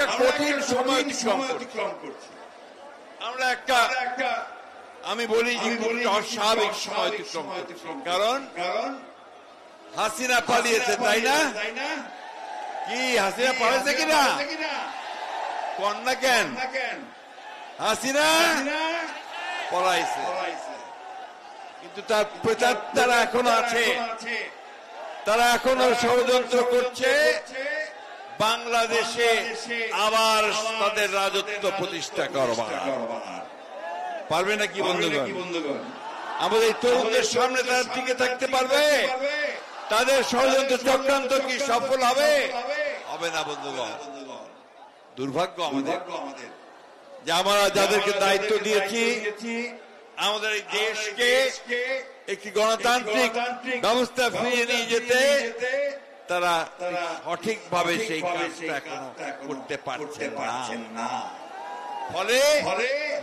একটা কঠিন সময় অতিক্রম করছি। আমরা একটা আমি বলি যে অস্বাভাবিক সময় অতিক্রম করছি, কারণ হাসিনা পালিয়েছে, তাই না? কি হাসিনা পালিয়েছে কিনা কন্যা কেন? হাসিনা পলাইছে, কিন্তু তার প্রেতাত্মারা এখনো আছে। তারা এখনো ষড়যন্ত্র করছে বাংলাদেশে আবার তাদের রাজত্ব প্রতিষ্ঠা করবার। পারবে নাকি বন্ধুগণ? আমাদের তরুণদের সামনে তারা টিকে থাকতে পারবে? তাদের ষড়যন্ত্র চক্রান্ত কি সফল হবে? হবে না বন্ধুগণ। দুর্ভাগ্য আমাদের যে আমরা যাদেরকে দায়িত্ব দিয়েছি আমাদের এই দেশকে একটি গণতান্ত্রিক ব্যবস্থা ফিরিয়ে নিয়ে যেতে, তারা সঠিকভাবে সেই কাজটা এখনো করতে পারছেন না। ফলে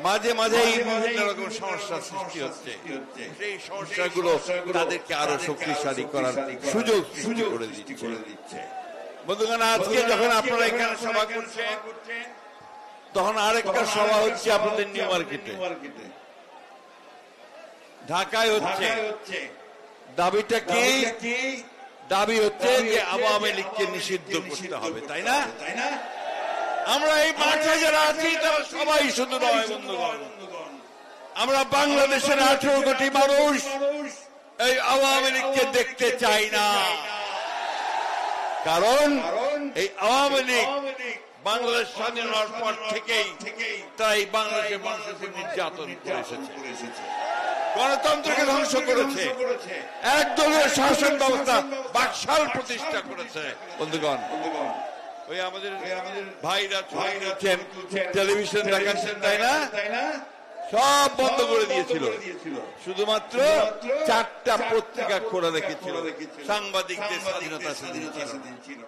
মাঝে মাঝে বিভিন্ন রকম সমস্যার সৃষ্টি হচ্ছে। সেই সমস্যাগুলো তাদেরকে আরো শক্তিশালী করার সুযোগ করে দিচ্ছে। বন্ধুগণ, আজকে যখন আপনারা এখানে সভা করছেন, তখন আরেকটা সভা হচ্ছে আপনাদের নিউ মার্কেটে, ঢাকায় হচ্ছে। দাবিটা কি? দাবি হচ্ছে যে আওয়ামী লীগকে নিষিদ্ধ করতে হবে, তাই না? আমরা এই মাঠে যারা আছি তারা সবাই শুধু নয় বন্ধুগণ, আমরা বাংলাদেশের 18 কোটি মানুষ এই আওয়ামী লীগকে দেখতে চাই না। কারণ এই আওয়ামী লীগ বাংলাদেশ স্বাধীন হওয়ার পর থেকেই তাই বাংলাদেশের মানুষের উপর নির্যাতন করে এসেছে, গণতন্ত্রকে ধ্বংস করেছে, একদলীয় শাসন ব্যবস্থা বাকশাল প্রতিষ্ঠা করেছে। বন্ধুগণ, ওই আমাদের ভাইরা টেলিভিশন দেখাচ্ছেন, তাই না? সব বন্ধ করে দিয়েছিল, শুধুমাত্র 4টা পত্রিকা খোলা রেখেছিল। সাংবাদিকদের স্বাধীনতা সেদিন ছিল।